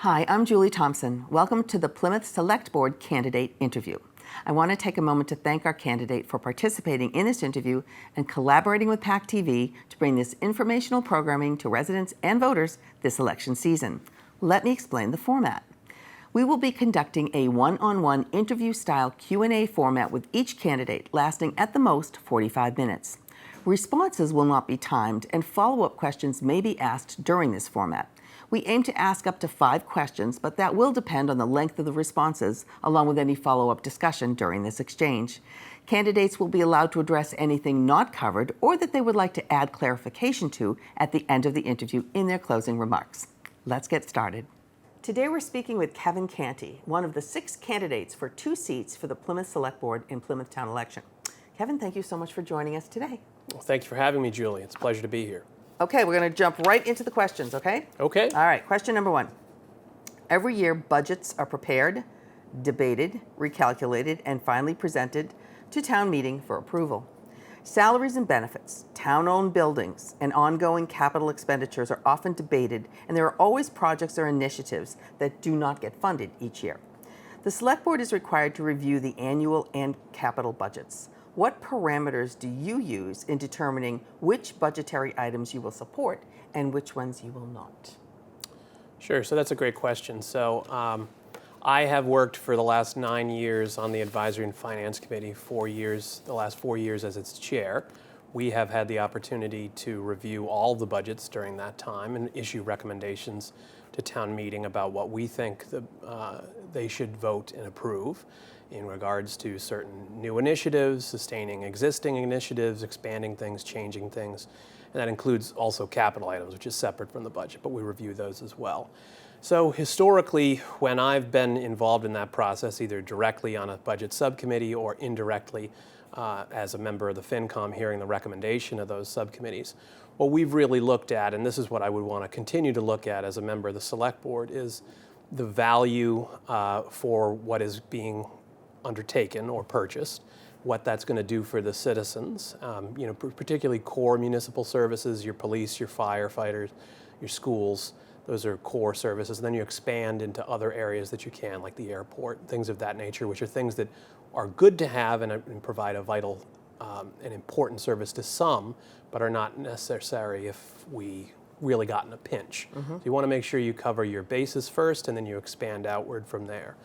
Hi, I'm Julie Thompson. Welcome to the Plymouth Select Board candidate interview. I want to take a moment to thank our candidate for participating in this interview and collaborating with PACTV to bring this informational programming to residents and voters this election season. Let me explain the format. We will be conducting a one-on-one interview-style Q&A format with each candidate, lasting at the most 45 minutes. Responses will not be timed, and follow-up questions may be asked during this format. We aim to ask up to 5 questions, but that will depend on the length of the responses, along with any follow-up discussion during this exchange. Candidates will be allowed to address anything not covered or that they would like to add clarification to at the end of the interview in their closing remarks. Let's get started. Today we're speaking with Kevin Canty, one of the 6 candidates for 2 seats for the Plymouth Select Board in Plymouth Town election. Kevin, thank you so much for joining us today. Well, thank you for having me, Julie. It's a pleasure to be here. Okay, we're going to jump right into the questions, okay? Okay. All right, question number 1. Every year, budgets are prepared, debated, recalculated, and finally presented to town meeting for approval. Salaries and benefits, town-owned buildings, and ongoing capital expenditures are often debated, and there are always projects or initiatives that do not get funded each year. The Select Board is required to review the annual and capital budgets. What parameters do you use in determining which budgetary items you will support and which ones you will not? Sure, so that's a great question. So I have worked for the last 9 years on the Advisory and Finance Committee, the last 4 years as its chair. We have had the opportunity to review all the budgets during that time and issue recommendations to town meeting about what we think they should vote and approve in regards to certain new initiatives, sustaining existing initiatives, expanding things, changing things. And that includes also capital items, which is separate from the budget, but we review those as well. So historically, when I've been involved in that process, either directly on a budget subcommittee or indirectly as a member of the FinCom hearing the recommendation of those subcommittees, what we've really looked at, and this is what I would want to continue to look at as a member of the Select Board, is the value for what is being undertaken or purchased, what that's going to do for the citizens, particularly core municipal services, your police, your firefighters, your schools. Those are core services. And then you expand into other areas that you can, like the airport, things of that nature, which are things that are good to have and provide a vital and important service to some, but are not necessary if we really got in a pinch. So you want to make sure you cover your bases first and then you expand outward from there.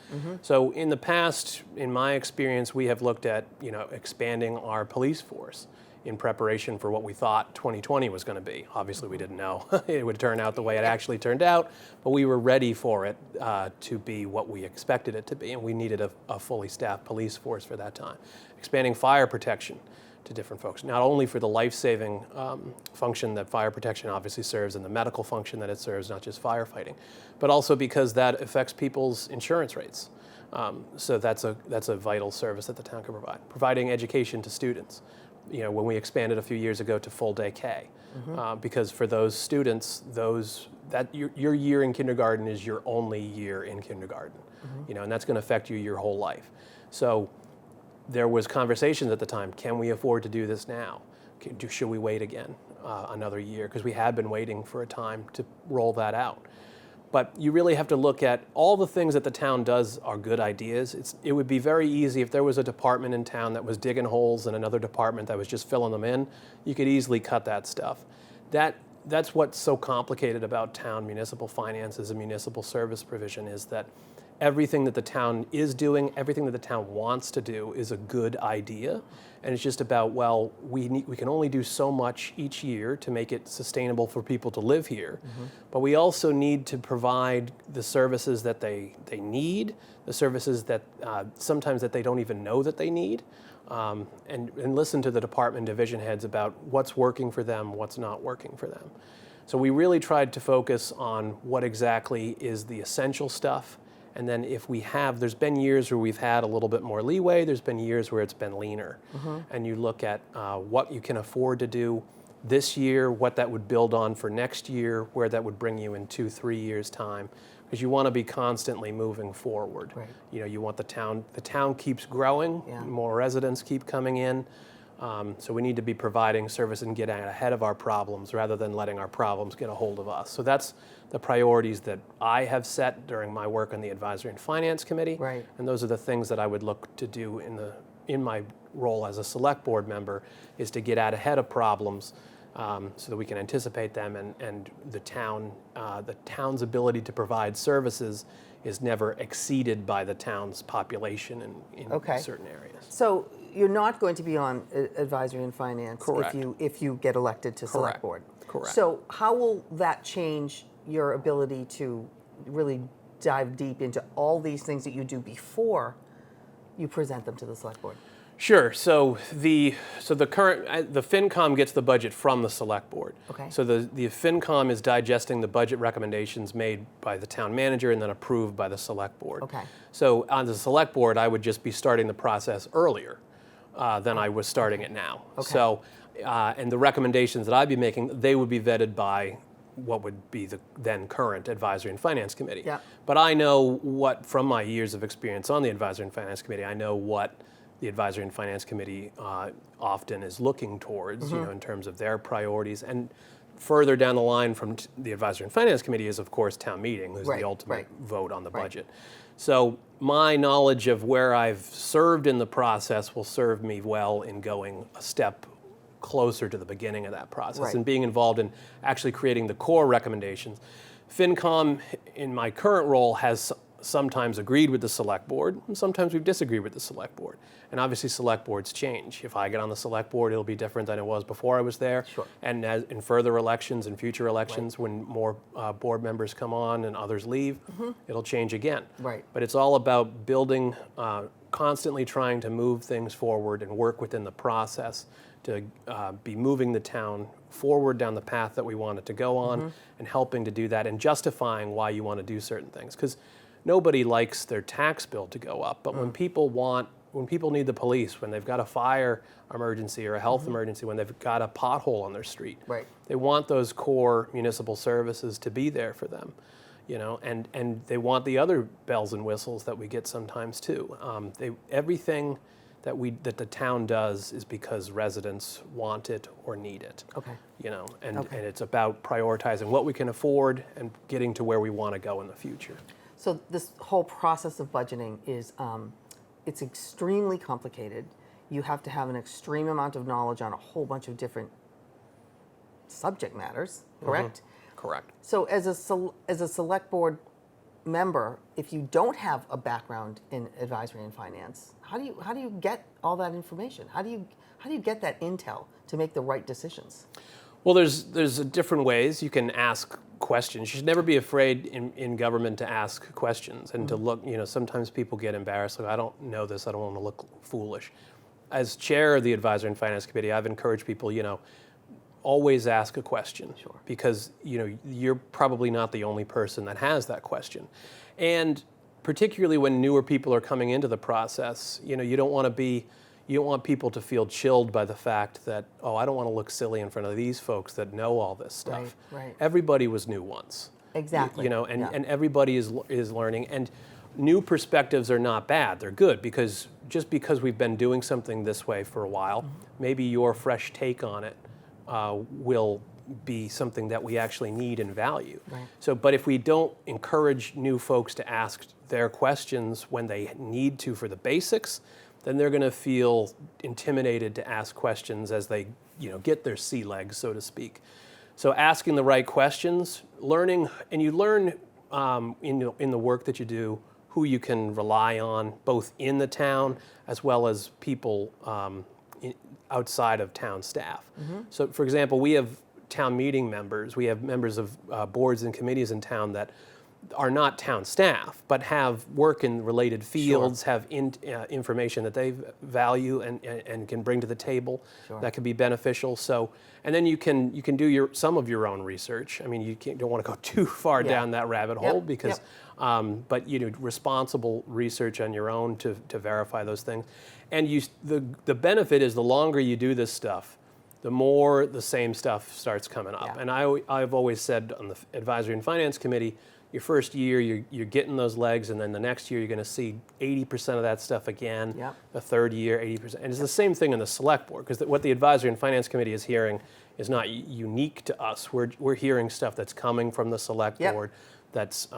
So in the past, in my experience, we have looked at expanding our police force in preparation for what we thought 2020 was going to be. Obviously, we didn't know it would turn out the way it actually turned out, but we were ready for it to be what we expected it to be, and we needed a fully staffed police force for that time. Expanding fire protection to different folks, not only for the life-saving function that fire protection obviously serves and the medical function that it serves, not just firefighting, but also because that affects people's insurance rates. So that's a vital service that the town can provide. Providing education to students. When we expanded a few years ago to full-day K, because for those students, your year in kindergarten is your only year in kindergarten, and that's going to affect you your whole life. So there was conversations at the time, can we afford to do this now? Should we wait again another year? Because we had been waiting for a time to roll that out. But you really have to look at all the things that the town does are good ideas. It would be very easy if there was a department in town that was digging holes and another department that was just filling them in, you could easily cut that stuff. That's what's so complicated about town municipal finances and municipal service provision is that everything that the town is doing, everything that the town wants to do is a good idea. And it's just about, well, we can only do so much each year to make it sustainable for people to live here. But we also need to provide the services that they need, the services that sometimes that they don't even know that they need, and listen to the department division heads about what's working for them, what's not working for them. So we really tried to focus on what exactly is the essential stuff. And then there's been years where we've had a little bit more leeway, there's been years where it's been leaner. And you look at what you can afford to do this year, what that would build on for next year, where that would bring you in 2-3 years' time. Because you want to be constantly moving forward. Right. You want the town keeps growing, more residents keep coming in. So we need to be providing service and getting ahead of our problems rather than letting our problems get a hold of us. So that's the priorities that I have set during my work on the Advisory and Finance Committee. Right. And those are the things that I would look to do in my role as a select board member, is to get out ahead of problems so that we can anticipate them, and the town's ability to provide services is never exceeded by the town's population in certain areas. So you're not going to be on Advisory and Finance Correct. if you get elected to Select Correct. Board. Correct. So how will that change your ability to really dive deep into all these things that you do before you present them to the Select Board? Sure. So the current the FinCom gets the budget from the Select Board. Okay. So the FinCom is digesting the budget recommendations made by the town manager and then approved by the Select Board. Okay. So on the Select Board, I would just be starting the process earlier than I was starting it now. Okay. So and the recommendations that I'd be making, they would be vetted by what would be the then current Advisory and Finance Committee. Yeah. But I know what, from my years of experience on the Advisory and Finance Committee, I know what the Advisory and Finance Committee often is looking towards, in terms of their priorities. And further down the line from the Advisory and Finance Committee is, of course, town meeting, who's the ultimate vote on the budget. So my knowledge of where I've served in the process will serve me well in going a step closer to the beginning of that process and being involved in actually creating the core recommendations. FinCom, in my current role, has sometimes agreed with the Select Board, and sometimes we've disagreed with the Select Board. And obviously Select Boards change. If I get on the Select Board, it'll be different than it was before I was there. Sure. And as in further elections and future elections, when more board members come on and others leave, it'll change again. Right. But it's all about building, constantly trying to move things forward and work within the process to be moving the town forward down the path that we want it to go on, and helping to do that and justifying why you want to do certain things. Because nobody likes their tax bill to go up, but when people need the police, when they've got a fire emergency or a health emergency, when they've got a pothole on their street, they want those core municipal services to be there for them, and they want the other bells and whistles that we get sometimes too. Everything that the town does is because residents want it or need it. Okay. And it's about prioritizing what we can afford and getting to where we want to go in the future. So this whole process of budgeting is, it's extremely complicated. You have to have an extreme amount of knowledge on a whole bunch of different subject matters, correct? Correct. So as a Select Board member, if you don't have a background in Advisory and Finance, how do you get all that information? How do you get that intel to make the right decisions? Well, there's different ways you can ask questions. You should never be afraid in government to ask questions and to look. Sometimes people get embarrassed. Like, I don't know this. I don't want to look foolish. As chair of the Advisory and Finance Committee, I've encouraged people, always ask a question. Sure. Because you're probably not the only person that has that question, and particularly when newer people are coming into the process, you don't want people to feel chilled by the fact that, I don't want to look silly in front of these folks that know all this stuff. Right. Everybody was new once. Exactly. And everybody is learning. And new perspectives are not bad. They're good, because just because we've been doing something this way for a while, maybe your fresh take on it will be something that we actually need and value. Right. So, but if we don't encourage new folks to ask their questions when they need to for the basics, then they're going to feel intimidated to ask questions as they, get their sea legs, so to speak. So asking the right questions, learning, and you learn in the work that you do who you can rely on, both in the town as well as people outside of town staff. So, for example, we have town meeting members. We have members of boards and committees in town that are not town staff, but have work in related fields, have information that they value and can bring to the table that can be beneficial. So, and then you can do some of your own research. I mean, you don't want to go too far down that rabbit hole because, but responsible research on your own to verify those things. And the benefit is the longer you do this stuff, the more the same stuff starts coming up. And I've always said on the Advisory and Finance Committee, your first year, you're getting those legs, and then the next year you're going to see 80% of that stuff again. Yep. The third year, 80%. And it's the same thing in the select board, because what the Advisory and Finance Committee is hearing is not unique to us. We're hearing stuff that's coming from the select Yep. board, that's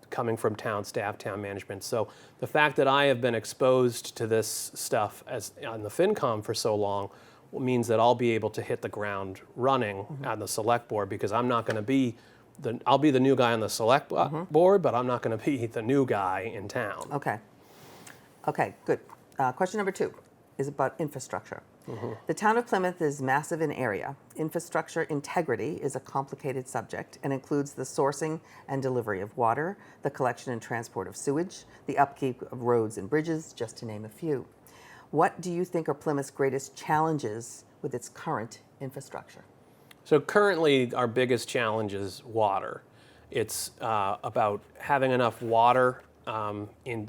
coming from town staff, town management. So the fact that I have been exposed to this stuff as on the FinCom for so long means that I'll be able to hit the ground running on the select board, because I'm not going to be I'll be the new guy on the select board, but I'm not going to be the new guy in town. Okay. Okay, good. Question number 2 is about infrastructure. The town of Plymouth is massive in area. Infrastructure integrity is a complicated subject and includes the sourcing and delivery of water, the collection and transport of sewage, the upkeep of roads and bridges, just to name a few. What do you think are Plymouth's greatest challenges with its current infrastructure? So currently, our biggest challenge is water. It's about having enough water in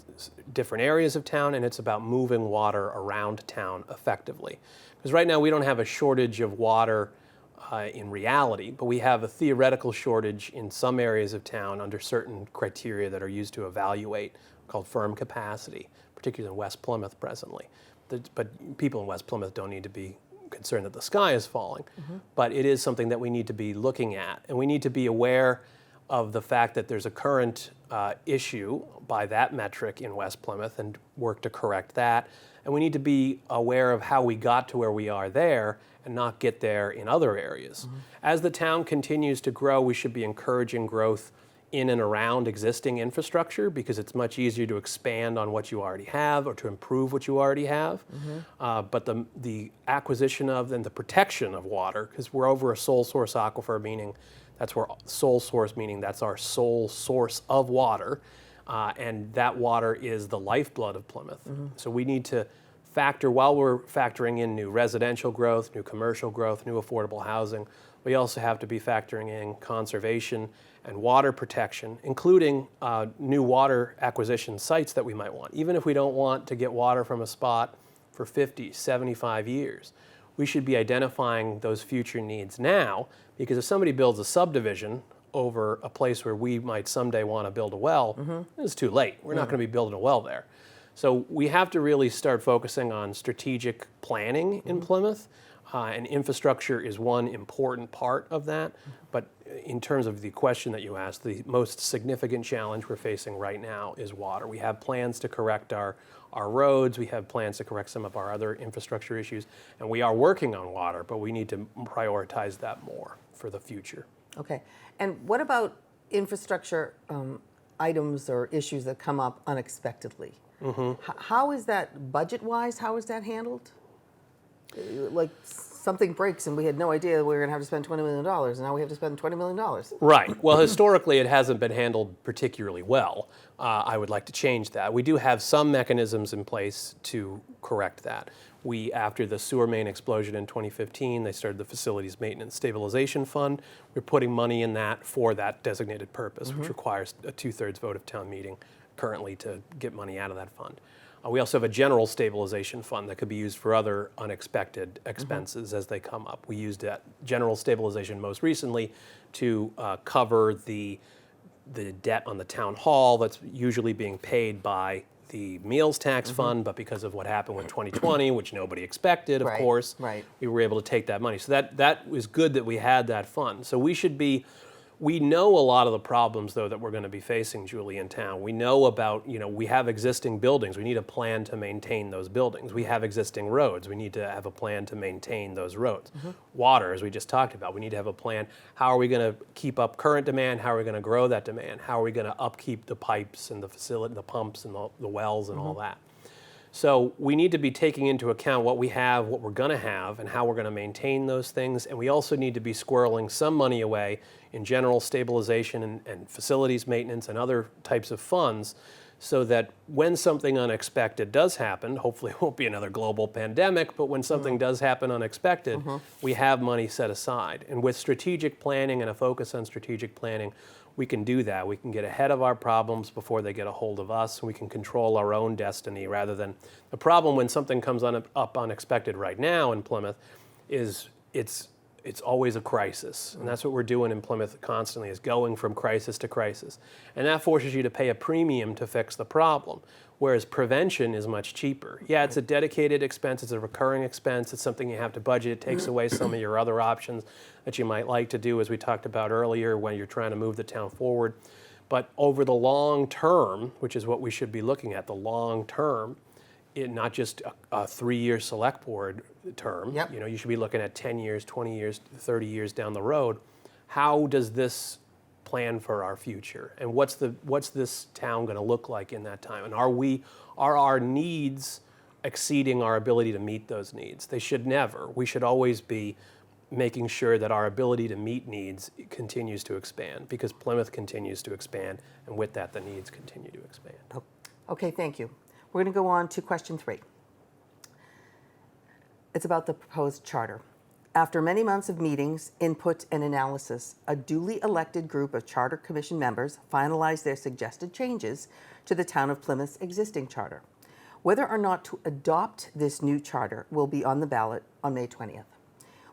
different areas of town, and it's about moving water around town effectively. Because right now we don't have a shortage of water in reality, but we have a theoretical shortage in some areas of town under certain criteria that are used to evaluate, called firm capacity, particularly in West Plymouth presently. But people in West Plymouth don't need to be concerned that the sky is falling, but it is something that we need to be looking at, and we need to be aware of the fact that there's a current issue by that metric in West Plymouth and work to correct that. And we need to be aware of how we got to where we are there and not get there in other areas. As the town continues to grow, we should be encouraging growth in and around existing infrastructure, because it's much easier to expand on what you already have or to improve what you already have. But the acquisition of and the protection of water, because we're over a sole source aquifer, meaning that's where sole source, meaning that's our sole source of water, and that water is the lifeblood of Plymouth. So we need to factor, while we're factoring in new residential growth, new commercial growth, new affordable housing, we also have to be factoring in conservation and water protection, including new water acquisition sites that we might want. Even if we don't want to get water from a spot for 50, 75 years, we should be identifying those future needs now, because if somebody builds a subdivision over a place where we might someday want to build a well, it's too late. We're not going to be building a well there. So we have to really start focusing on strategic planning in Plymouth, and infrastructure is one important part of that. But in terms of the question that you asked, the most significant challenge we're facing right now is water. We have plans to correct our roads, we have plans to correct some of our other infrastructure issues, and we are working on water, but we need to prioritize that more for the future. Okay. And what about infrastructure items or issues that come up unexpectedly? How is that budget-wise? How is that handled? Like something breaks and we had no idea we were going to have to spend $20 million, and now we have to spend $20 million. Right. Well, historically, it hasn't been handled particularly well. I would like to change that. We do have some mechanisms in place to correct that. After the sewer main explosion in 2015, they started the Facilities Maintenance Stabilization Fund. We're putting money in that for that designated purpose, which requires a 2/3 vote of town meeting currently to get money out of that fund. We also have a general stabilization fund that could be used for other unexpected expenses as they come up. We used that general stabilization most recently to cover the debt on the town hall that's usually being paid by the meals tax fund, but because of what happened with 2020, which nobody expected, of course, we were able to take that money. So that was good that we had that fund. So we know a lot of the problems, though, that we're going to be facing, Julie, in town. We know about, we have existing buildings. We need a plan to maintain those buildings. We have existing roads. We need to have a plan to maintain those roads. Water, as we just talked about, we need to have a plan. How are we going to keep up current demand? How are we going to grow that demand? How are we going to upkeep the pipes and the facility, the pumps and the wells and all that? So we need to be taking into account what we have, what we're going to have, and how we're going to maintain those things. And we also need to be squirreling some money away in general stabilization and facilities maintenance and other types of funds, so that when something unexpected does happen, hopefully it won't be another global pandemic, but when something does happen unexpected, we have money set aside. And with strategic planning and a focus on strategic planning, we can do that. We can get ahead of our problems before they get a hold of us, and we can control our own destiny rather than the problem when something comes up unexpected right now in Plymouth is it's it's always a crisis. And that's what we're doing in Plymouth constantly, is going from crisis to crisis. And that forces you to pay a premium to fix the problem, whereas prevention is much cheaper. Yeah, it's a dedicated expense, it's a recurring expense, it's something you have to budget, it takes away some of your other options that you might like to do, as we talked about earlier, when you're trying to move the town forward. But over the long term, which is what we should be looking at, the long term, not just a 3-year select board term. Yep. You should be looking at 10 years, 20 years, 30 years down the road. How does this plan for our future? And what's this town going to look like in that time? And are our needs exceeding our ability to meet those needs? They should never. We should always be making sure that our ability to meet needs continues to expand, because Plymouth continues to expand, and with that, the needs continue to expand. Okay, thank you. We're going to go on to question 3. It's about the proposed charter. After many months of meetings, input, and analysis, a duly elected group of Charter Commission members finalized their suggested changes to the Town of Plymouth's existing charter. Whether or not to adopt this new charter will be on the ballot on May 20th.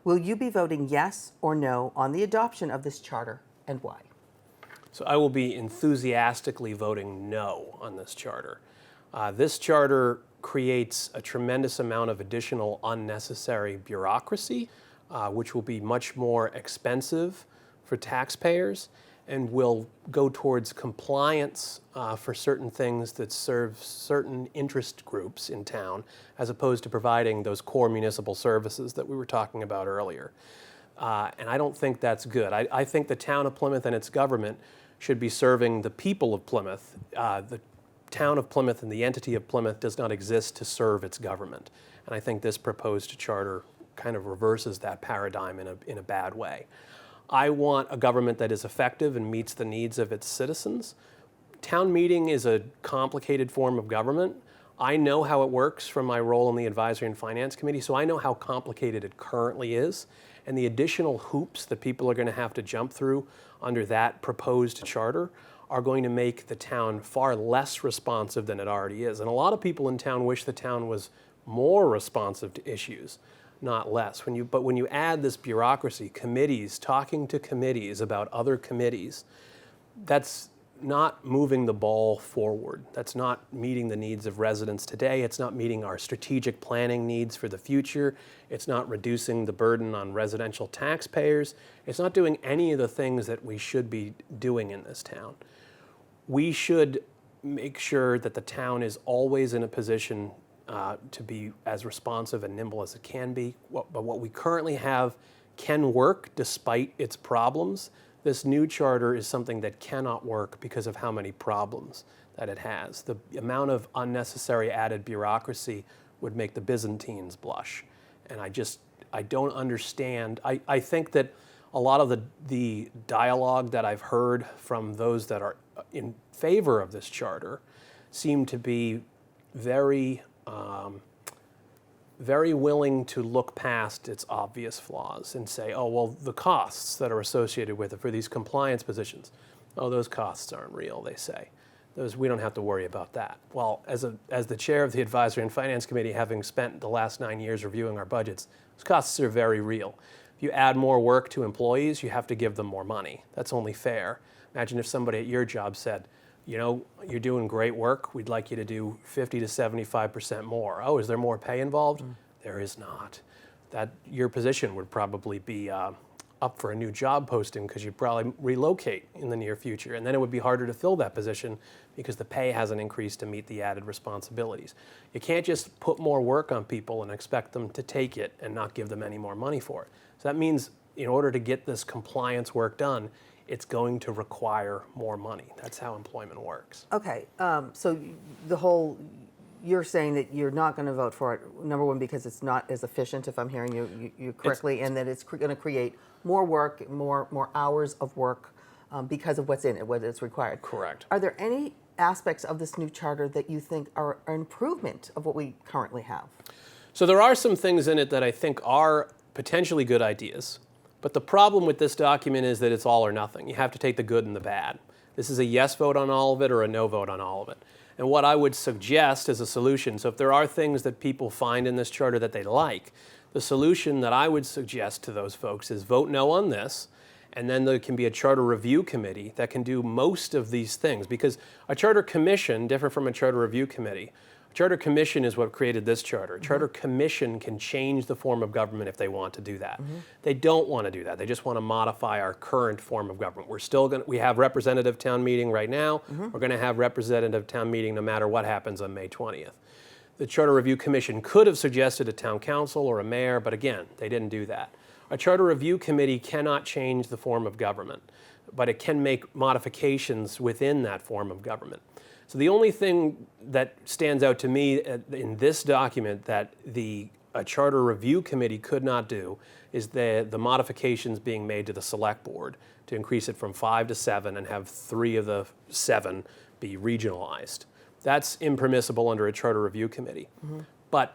Will you be voting yes or no on the adoption of this charter, and why? So I will be enthusiastically voting no on this charter. This charter creates a tremendous amount of additional unnecessary bureaucracy, which will be much more expensive for taxpayers and will go towards compliance for certain things that serve certain interest groups in town, as opposed to providing those core municipal services that we were talking about earlier. And I don't think that's good. I think the town of Plymouth and its government should be serving the people of Plymouth. The town of Plymouth and the entity of Plymouth does not exist to serve its government. And I think this proposed charter kind of reverses that paradigm in a bad way. I want a government that is effective and meets the needs of its citizens. Town meeting is a complicated form of government. I know how it works from my role in the Advisory and Finance Committee, so I know how complicated it currently is. And the additional hoops that people are going to have to jump through under that proposed charter are going to make the town far less responsive than it already is. And a lot of people in town wish the town was more responsive to issues, not less. But when you add this bureaucracy, committees, talking to committees about other committees, that's not moving the ball forward. That's not meeting the needs of residents today. It's not meeting our strategic planning needs for the future. It's not reducing the burden on residential taxpayers. It's not doing any of the things that we should be doing in this town. We should make sure that the town is always in a position to be as responsive and nimble as it can be. But what we currently have can work despite its problems. This new charter is something that cannot work because of how many problems that it has. The amount of unnecessary added bureaucracy would make the Byzantines blush. And I don't understand. I think that a lot of the dialogue that I've heard from those that are in favor of this charter seem to be very willing to look past its obvious flaws and say, oh, well, the costs that are associated with it for these compliance positions, oh, those costs aren't real, they say. We don't have to worry about that. Well, as the chair of the Advisory and Finance Committee, having spent the last 9 years reviewing our budgets, those costs are very real. If you add more work to employees, you have to give them more money. That's only fair. Imagine if somebody at your job said, you know, you're doing great work, we'd like you to do 50 to 75% more. Oh, is there more pay involved? There is not. Your position would probably be up for a new job posting because you'd probably relocate in the near future. And then it would be harder to fill that position because the pay hasn't increased to meet the added responsibilities. You can't just put more work on people and expect them to take it and not give them any more money for it. So that means in order to get this compliance work done, it's going to require more money. That's how employment works. Okay, so you're saying that you're not going to vote for it, number one, because it's not as efficient, if I'm hearing you correctly, and that it's going to create more work, more hours of work because of what's in it, what is required. Correct. Are there any aspects of this new charter that you think are an improvement of what we currently have? So there are some things in it that I think are potentially good ideas. But the problem with this document is that it's all or nothing. You have to take the good and the bad. This is a yes vote on all of it or a no vote on all of it. And what I would suggest as a solution, so if there are things that people find in this charter that they like, The solution that I would suggest to those folks is vote no on this, and then there can be a charter review committee that can do most of these things. Because a charter commission, different from a charter review committee, a charter commission is what created this charter. A charter commission can change the form of government if they want to do that. They don't want to do that. They just want to modify our current form of government. We have representative town meeting right now. We're going to have representative town meeting no matter what happens on May 20th. The Charter Review Commission could have suggested a town council or a mayor, but again, they didn't do that. A Charter Review Committee cannot change the form of government, but it can make modifications within that form of government. So the only thing that stands out to me in this document that a Charter Review Committee could not do is the modifications being made to the Select Board to increase it from 5 to 7 and have 3 of the 7 be regionalized. That's impermissible under a Charter Review Committee. But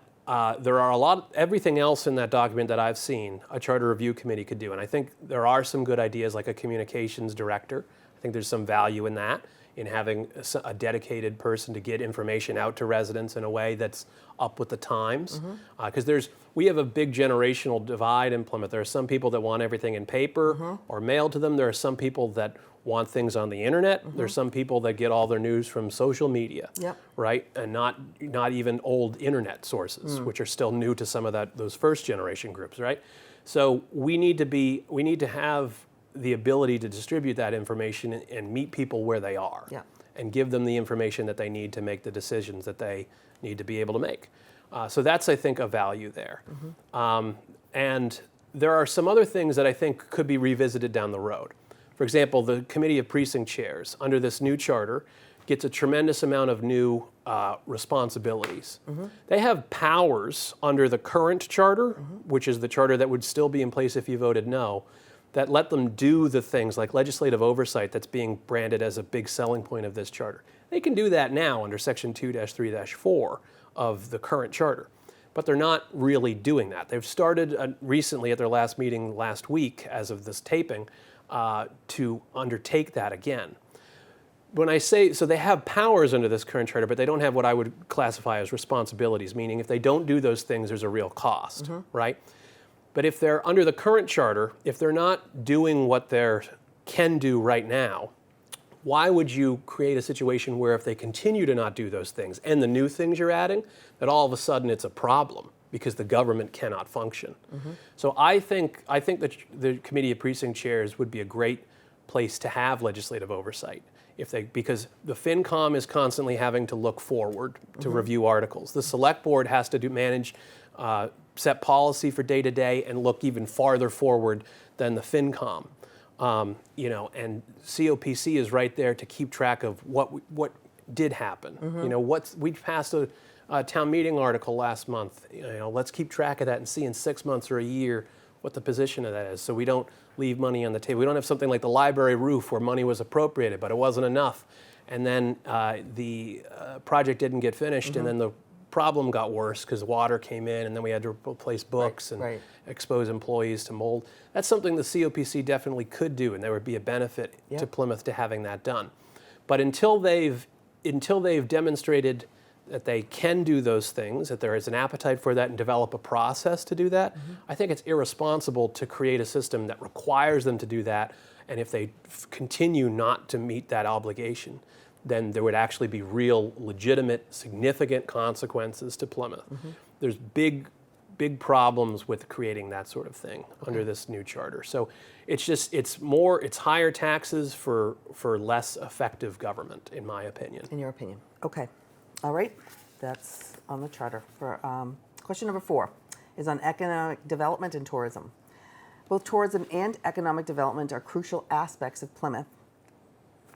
there are everything else in that document that I've seen a Charter Review Committee could do. And I think there are some good ideas like a communications director. I think there's some value in that, in having a dedicated person to get information out to residents in a way that's up with the times. Because we have a big generational divide in Plymouth. There are some people that want everything in paper or mailed to them. There are some people that want things on the internet. There's some people that get all their news from social media, right? And not even old internet sources, which are still new to some of those first generation groups, right? So we need to have the ability to distribute that information and meet people where they are, and give them the information that they need to make the decisions that they need to be able to make. So that's, I think, a value there. And there are some other things that I think could be revisited down the road. For example, the Committee of Precinct Chairs, under this new charter, gets a tremendous amount of new responsibilities. They have powers under the current charter, which is the charter that would still be in place if you voted no, that let them do the things like legislative oversight that's being branded as a big selling point of this charter. They can do that now under Section 2-3-4 of the current charter, but they're not really doing that. They've started recently at their last meeting last week, as of this taping, to undertake that again. When I say, so they have powers under this current charter, but they don't have what I would classify as responsibilities, meaning if they don't do those things, there's a real cost, right? But if they're under the current charter, if they're not doing what they can do right now, why would you create a situation where if they continue to not do those things and the new things you're adding, that all of a sudden it's a problem because the government cannot function? So I think that the Committee of Precinct Chairs would be a great place to have legislative oversight, because the FinCom is constantly having to look forward to review articles. The Select Board has to manage, set policy for day to day, and look even farther forward than the FinCom. And COPC is right there to keep track of what did happen. We passed a town meeting article last month. Let's keep track of that and see in 6 months or a year what the position of that is, so we don't leave money on the table. We don't have something like the library roof where money was appropriated, but it wasn't enough, and then the project didn't get finished, and then the problem got worse because water came in, and then we had to replace books and expose employees to mold. That's something the COPC definitely could do, and there would be a benefit to Plymouth to having that done. But until they've demonstrated that they can do those things, that there is an appetite for that and develop a process to do that, I think it's irresponsible to create a system that requires them to do that, and if they continue not to meet that obligation, then there would actually be real, legitimate, significant consequences to Plymouth. There's big problems with creating that sort of thing under this new charter. So it's higher taxes for less effective government, in my opinion. In your opinion. Okay. All right. That's on the charter. For question number 4 is on economic development and tourism. Both tourism and economic development are crucial aspects of Plymouth,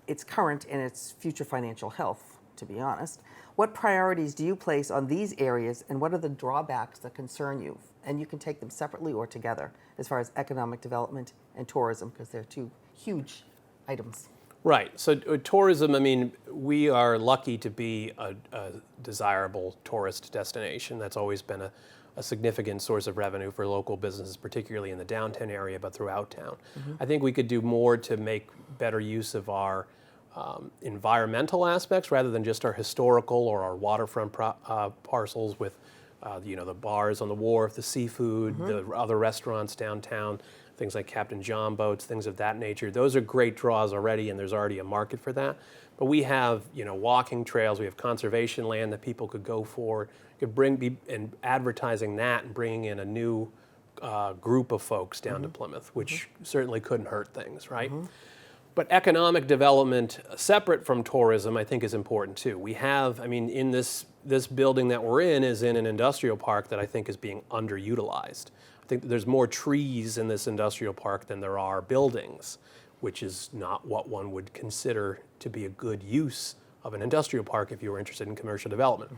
its current and its future financial health, to be honest. What priorities do you place on these areas, and what are the drawbacks that concern you? And you can take them separately or together as far as economic development and tourism, because they're two huge items. Right. So tourism, we are lucky to be a desirable tourist destination. That's always been a significant source of revenue for local businesses, particularly in the downtown area, but throughout town. I think we could do more to make better use of our environmental aspects rather than just our historical or our waterfront parcels with The bars on the wharf, the seafood, the other restaurants downtown, things like Captain John boats, things of that nature. Those are great draws already, and there's already a market for that. But we have, walking trails. We have conservation land that people could go for. Could and advertising that and bringing in a new group of folks down to Plymouth, which certainly couldn't hurt things, right? But economic development, separate from tourism, I think is important too. We have, in this building that we're in is in an industrial park that I think is being underutilized. I think there's more trees in this industrial park than there are buildings, which is not what one would consider to be a good use of an industrial park if you were interested in commercial development.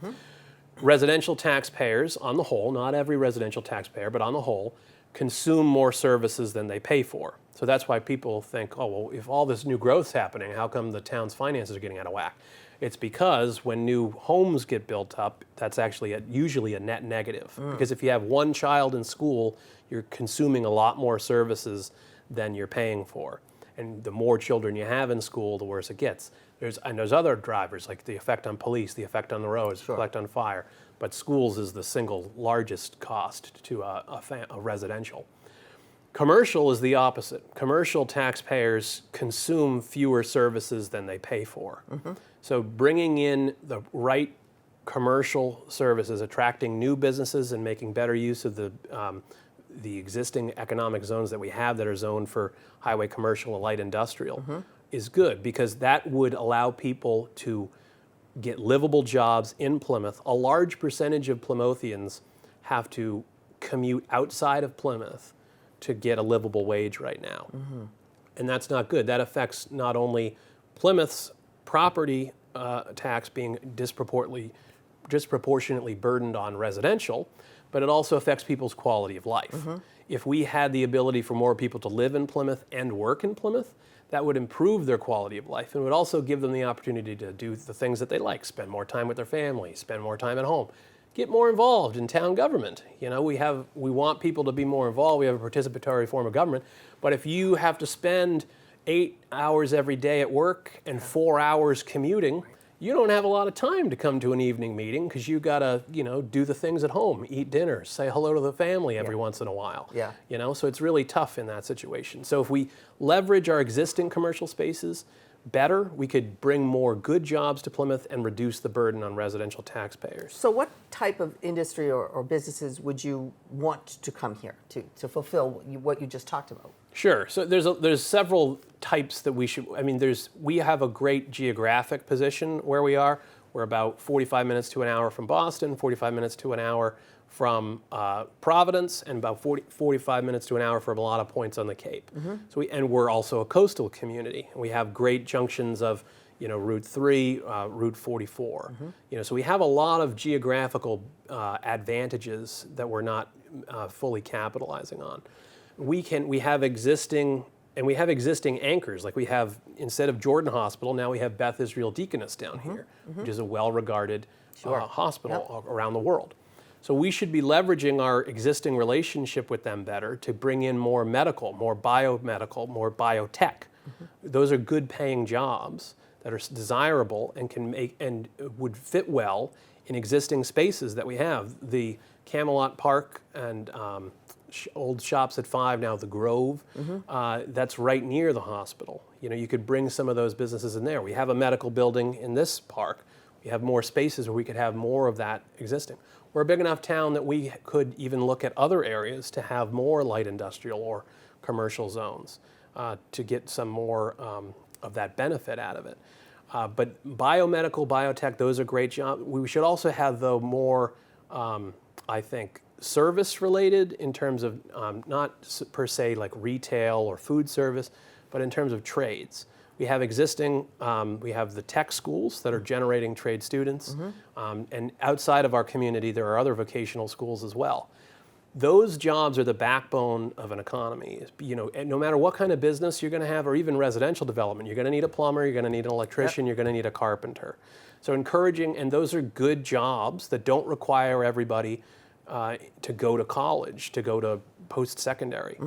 Residential taxpayers, on the whole, not every residential taxpayer, but on the whole, consume more services than they pay for. So that's why people think, oh, well, if all this new growth's happening, how come the town's finances are getting out of whack? It's because when new homes get built up, that's actually usually a net negative. Because if you have one child in school, you're consuming a lot more services than you're paying for. And the more children you have in school, the worse it gets. There's other drivers, like the effect on police, the effect on the roads, the effect on fire. But schools is the single largest cost to a residential. Commercial is the opposite. Commercial taxpayers consume fewer services than they pay for. So bringing in the right commercial services, attracting new businesses and making better use of the existing economic zones that we have that are zoned for highway commercial and light industrial is good, because that would allow people to get livable jobs in Plymouth. A large percentage of Plymouthians have to commute outside of Plymouth to get a livable wage right now. And that's not good. That affects not only Plymouth's property tax being disproportionately burdened on residential, but it also affects people's quality of life. If we had the ability for more people to live in Plymouth and work in Plymouth, that would improve their quality of life and would also give them the opportunity to do the things that they like, spend more time with their family, spend more time at home, get more involved in town government. We want people to be more involved. We have a participatory form of government, but if you have to spend 8 hours every day at work and 4 hours commuting, you don't have a lot of time to come to an evening meeting because you gotta, do the things at home, eat dinner, say hello to the family every once in a while. So it's really tough in that situation. So if we leverage our existing commercial spaces better, we could bring more good jobs to Plymouth and reduce the burden on residential taxpayers. So what type of industry or businesses would you want to come here to fulfill what you just talked about? Sure. So there's several types that we have a great geographic position where we are. We're about 45 minutes to an hour from Boston, 45 minutes to an hour from Providence, and about 45 minutes to an hour from a lot of points on the Cape. So we're also a coastal community. We have great junctions of Route 3, Route 44. So we have a lot of geographical advantages that we're not fully capitalizing on. We have existing anchors, like we have, instead of Jordan Hospital, now we have Beth Israel Deaconess down here, which is a well-regarded hospital around the world. So we should be leveraging our existing relationship with them better to bring in more medical, more biomedical, more biotech. Those are good paying jobs that are desirable and can make and would fit well in existing spaces that we have. The Camelot Park and old Shops at 5, now the Grove, that's right near the hospital. You could bring some of those businesses in there. We have a medical building in this park. We have more spaces where we could have more of that existing. We're a big enough town that we could even look at other areas to have more light industrial or commercial zones to get some more of that benefit out of it. But biomedical, biotech, those are great jobs. We should also have, though, more, I think, service-related in terms of not per se like retail or food service, but in terms of trades. We have we have the tech schools that are generating trade students, and outside of our community, there are other vocational schools as well. Those jobs are the backbone of an economy. And no matter what kind of business you're going to have, or even residential development, you're going to need a plumber, you're going to need an electrician, you're going to need a carpenter. So encouraging, and those are good jobs that don't require everybody to go to college, to go to post-secondary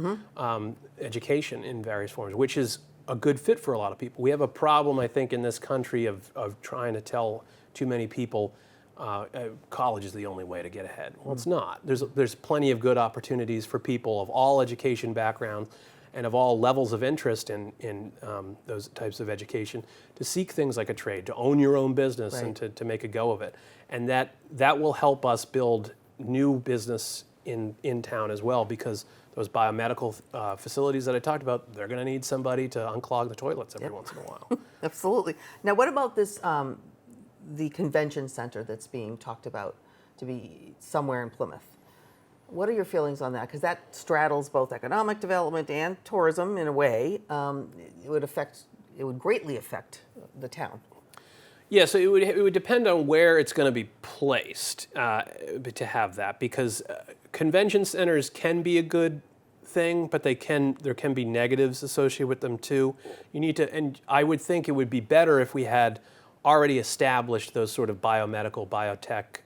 education in various forms, which is a good fit for a lot of people. We have a problem, I think, in this country of trying to tell too many people college is the only way to get ahead. Well, it's not. There's plenty of good opportunities for people of all education backgrounds and of all levels of interest in those types of education to seek things like a trade, to own your own business, Right. and to make a go of it. And that will help us build new business in town as well, because those biomedical facilities that I talked about, they're going to need somebody to unclog the toilets every once in a while. Absolutely. Now, what about this, the convention center that's being talked about to be somewhere in Plymouth? What are your feelings on that? Because that straddles both economic development and tourism in a way. It would greatly affect the town. Yeah, so it would depend on where it's going to be placed to have that, because convention centers can be a good thing, but there can be negatives associated with them too. You need to, and I would think it would be better if we had already established those sort of biomedical, biotech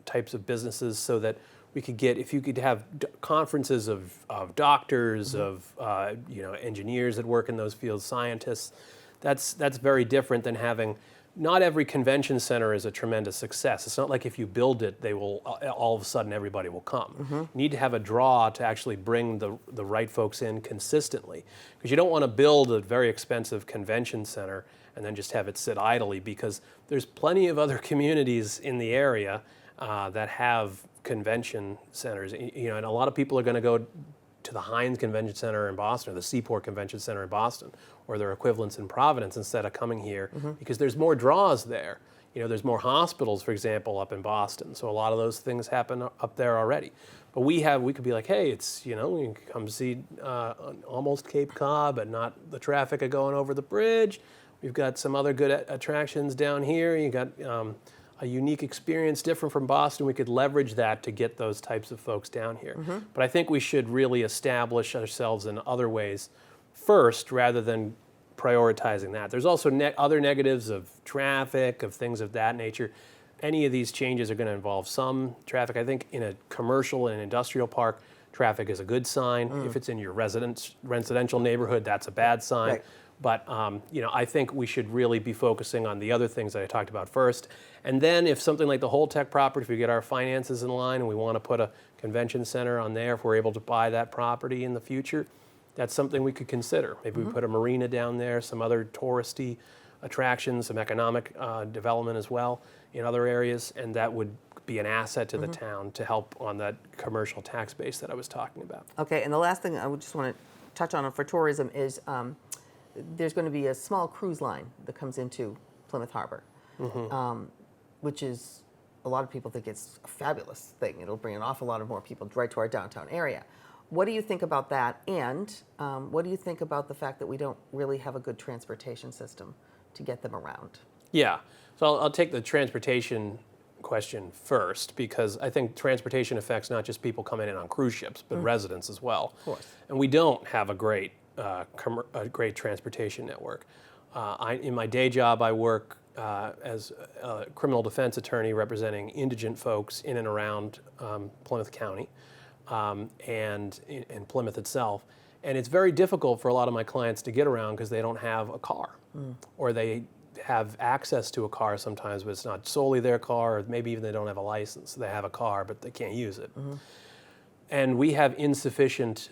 types of businesses, so that we could get, if you could have conferences of doctors, of engineers that work in those fields, scientists. That's very different than having. Not every convention center is a tremendous success. It's not like if you build it, they will all of a sudden everybody will come. You need to have a draw to actually bring the right folks in consistently, because you don't want to build a very expensive convention center and then just have it sit idly, because there's plenty of other communities in the area that have convention centers. And a lot of people are going to go to the Heinz Convention Center in Boston, or the Seaport Convention Center in Boston, or their equivalents in Providence, instead of coming here, because there's more draws there. There's more hospitals, for example, up in Boston. So a lot of those things happen up there already. But we could be like, hey, it's, you can come see almost Cape Cod, but not the traffic of going over the bridge. We've got some other good attractions down here. You got a unique experience different from Boston. We could leverage that to get those types of folks down here. But I think we should really establish ourselves in other ways first, rather than prioritizing that. There's also other negatives of traffic, of things of that nature. Any of these changes are going to involve some traffic. I think in a commercial and industrial park, traffic is a good sign. If it's in your residential neighborhood, that's a bad sign. Right. But I think we should really be focusing on the other things that I talked about first. And then if something like the Holtec property, if we get our finances in line and we want to put a convention center on there, if we're able to buy that property in the future, that's something we could consider. Maybe we put a marina down there, some other touristy attractions, some economic development as well in other areas, and that would be an asset to the town to help on that commercial tax base that I was talking about. Okay, and the last thing I would just want to touch on for tourism is there's going to be a small cruise line that comes into Plymouth Harbor, which is, a lot of people think it's a fabulous thing. It'll bring an awful lot of more people right to our downtown area. What do you think about that? And what do you think about the fact that we don't really have a good transportation system to get them around? Yeah, so I'll take the transportation question first, because I think transportation affects not just people coming in on cruise ships, but residents as well. Of course. And we don't have a great transportation network. In my day job, I work as a criminal defense attorney representing indigent folks in and around Plymouth County and in Plymouth itself. And it's very difficult for a lot of my clients to get around because they don't have a car, or they have access to a car sometimes, but it's not solely their car, or maybe even they don't have a license. They have a car, but they can't use it. And we have insufficient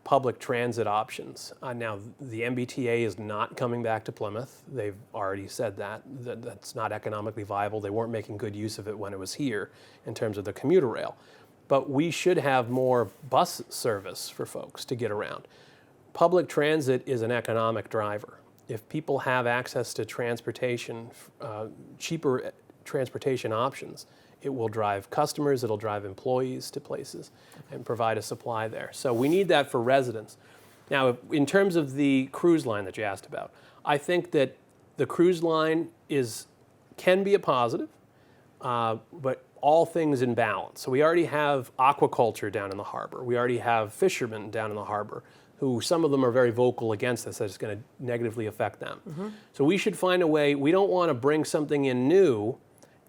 public transit options. Now, the MBTA is not coming back to Plymouth. They've already said that's not economically viable. They weren't making good use of it when it was here in terms of the commuter rail. But we should have more bus service for folks to get around. Public transit is an economic driver. If people have access to transportation, cheaper transportation options, it will drive customers, it'll drive employees to places and provide a supply there. So we need that for residents. Now, in terms of the cruise line that you asked about, I think that the cruise line can be a positive, but all things in balance. So we already have aquaculture down in the harbor. We already have fishermen down in the harbor, who some of them are very vocal against this, that it's going to negatively affect them. So we should find a way. We don't want to bring something in new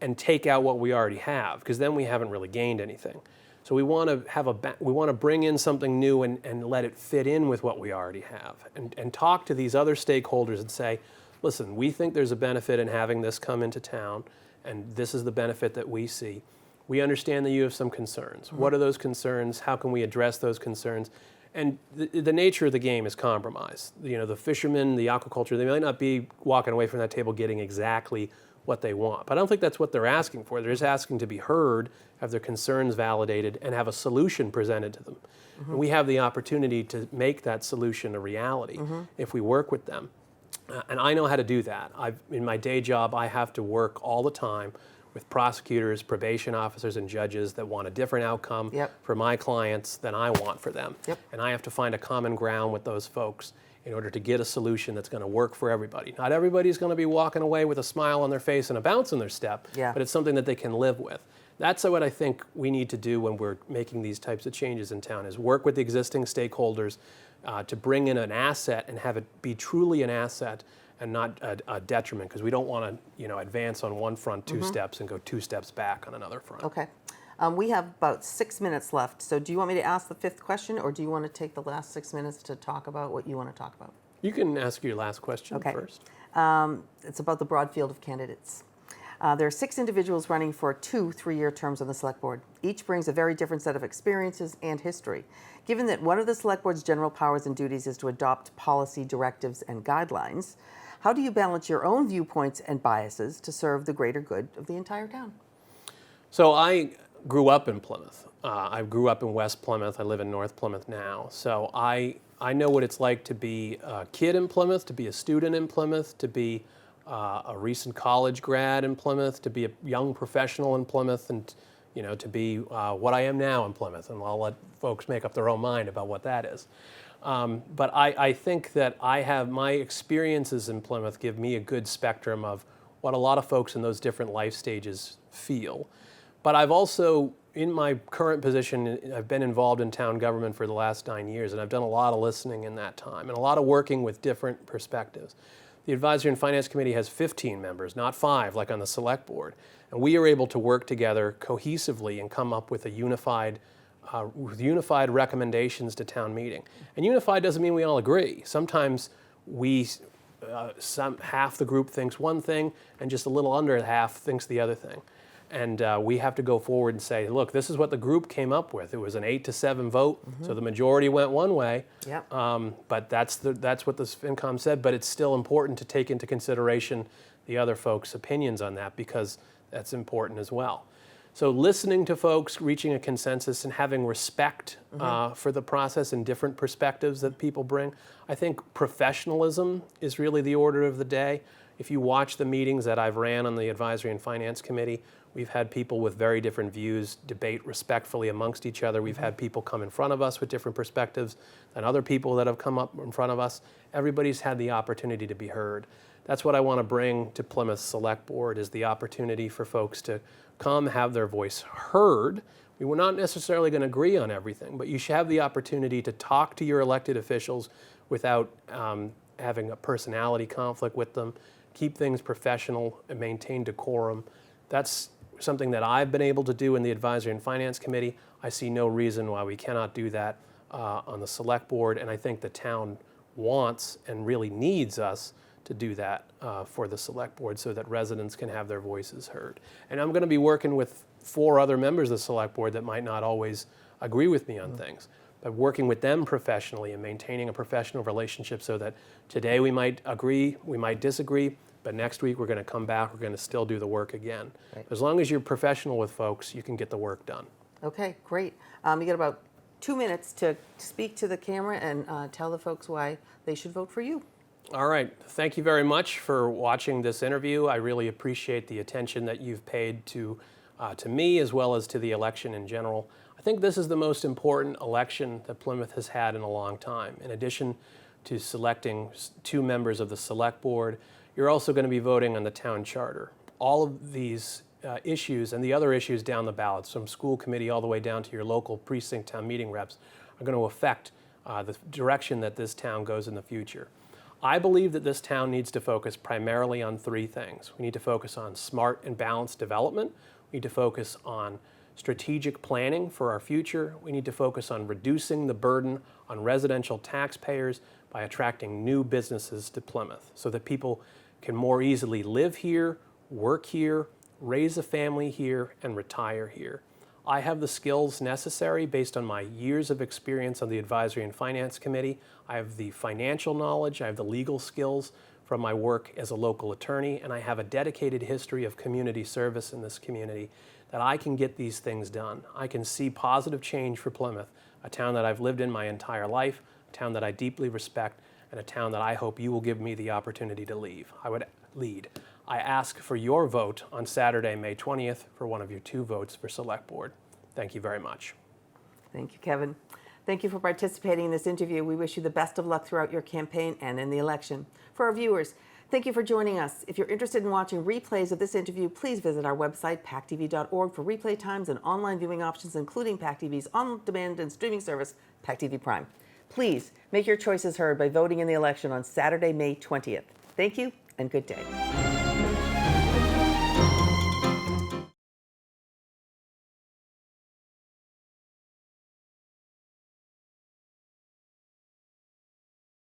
and take out what we already have, because then we haven't really gained anything. So we want to bring in something new and let it fit in with what we already have, and talk to these other stakeholders and say, listen, we think there's a benefit in having this come into town, and this is the benefit that we see. We understand that you have some concerns. What are those concerns? How can we address those concerns? And the nature of the game is compromise. You know, the fishermen, the aquaculture, they might not be walking away from that table getting exactly what they want. But I don't think that's what they're asking for. They're just asking to be heard, have their concerns validated, and have a solution presented to them. And we have the opportunity to make that solution a reality if we work with them. And I know how to do that. In my day job, I have to work all the time with prosecutors, probation officers, and judges that want a different outcome for my clients than I want for them. And I have to find a common ground with those folks in order to get a solution that's going to work for everybody. Not everybody's going to be walking away with a smile on their face and a bounce in their step, but it's something that they can live with. That's what I think we need to do when we're making these types of changes in town, is work with the existing stakeholders to bring in an asset and have it be truly an asset and not a detriment, because we don't want to, you know, advance on one front 2 steps and go 2 steps back on another front. Okay. We have about 6 minutes left. So do you want me to ask the 5th question, or do you want to take the last 6 minutes to talk about what you want to talk about? You can ask your last question first. It's about the broad field of candidates. There are 6 individuals running for 2 3-year terms on the Select Board. Each brings a very different set of experiences and history. Given that one of the Select Board's general powers and duties is to adopt policy, directives, and guidelines, how do you balance your own viewpoints and biases to serve the greater good of the entire town? So I grew up in Plymouth. I grew up in West Plymouth. I live in North Plymouth now. So I know what it's like to be a kid in Plymouth, to be a student in Plymouth, to be a recent college grad in Plymouth, to be a young professional in Plymouth, and you know, to be what I am now in Plymouth. And I'll let folks make up their own mind about what that is. But I think that I have my experiences in Plymouth give me a good spectrum of what a lot of folks in those different life stages feel. But I've also, in my current position, I've been involved in town government for the last 9 years, and I've done a lot of listening in that time and a lot of working with different perspectives. The Advisory and Finance Committee has 15 members, not 5 like on the Select Board. And we are able to work together cohesively and come up with a unified recommendations to town meeting. And unified doesn't mean we all agree. Sometimes half the group thinks one thing and just a little under half thinks the other thing. And we have to go forward and say, look, this is what the group came up with. It was an 8-7 vote, so the majority went one way. But that's what the FinCom said. But it's still important to take into consideration the other folks' opinions on that, because that's important as well. So listening to folks, reaching a consensus, and having respect for the process and different perspectives that people bring. I think professionalism is really the order of the day. If you watch the meetings that I've ran on the Advisory and Finance Committee, we've had people with very different views debate respectfully amongst each other. We've had people come in front of us with different perspectives than other people that have come up in front of us. Everybody's had the opportunity to be heard. That's what I want to bring to Plymouth Select Board, is the opportunity for folks to come have their voice heard. We were not necessarily going to agree on everything, but you should have the opportunity to talk to your elected officials without having a personality conflict with them, keep things professional and maintain decorum. That's something that I've been able to do in the Advisory and Finance Committee. I see no reason why we cannot do that on the Select Board, and I think the town wants and really needs us to do that for the Select Board so that residents can have their voices heard. And I'm going to be working with 4 other members of the Select Board that might not always agree with me on things, but working with them professionally and maintaining a professional relationship so that today we might agree, we might disagree, but next week we're going to come back, we're going to still do the work again. Right. As long as you're professional with folks, you can get the work done. Okay, great. You got about 2 minutes to speak to the camera and tell the folks why they should vote for you. All right. Thank you very much for watching this interview. I really appreciate the attention that you've paid to me as well as to the election in general. I think this is the most important election that Plymouth has had in a long time. In addition to selecting 2 members of the Select Board, you're also going to be voting on the town charter. All of these issues and the other issues down the ballot, from school committee all the way down to your local precinct town meeting reps, are going to affect the direction that this town goes in the future. I believe that this town needs to focus primarily on 3 things. We need to focus on smart and balanced development. We need to focus on strategic planning for our future. We need to focus on reducing the burden on residential taxpayers by attracting new businesses to Plymouth so that people can more easily live here, work here, raise a family here, and retire here. I have the skills necessary based on my years of experience on the Advisory and Finance Committee. I have the financial knowledge, I have the legal skills from my work as a local attorney, and I have a dedicated history of community service in this community that I can get these things done. I can see positive change for Plymouth, a town that I've lived in my entire life, a town that I deeply respect, and a town that I hope you will give me the opportunity to lead. I ask for your vote on Saturday, May 20th, for one of your 2 votes for Select Board. Thank you very much. Thank you, Kevin. Thank you for participating in this interview. We wish you the best of luck throughout your campaign and in the election. For our viewers, thank you for joining us. If you're interested in watching replays of this interview, please visit our website, pactv.org, for replay times and online viewing options, including PACTV's on-demand and streaming service, PACTV Prime. Please make your choices heard by voting in the election on Saturday, May 20th. Thank you and good day.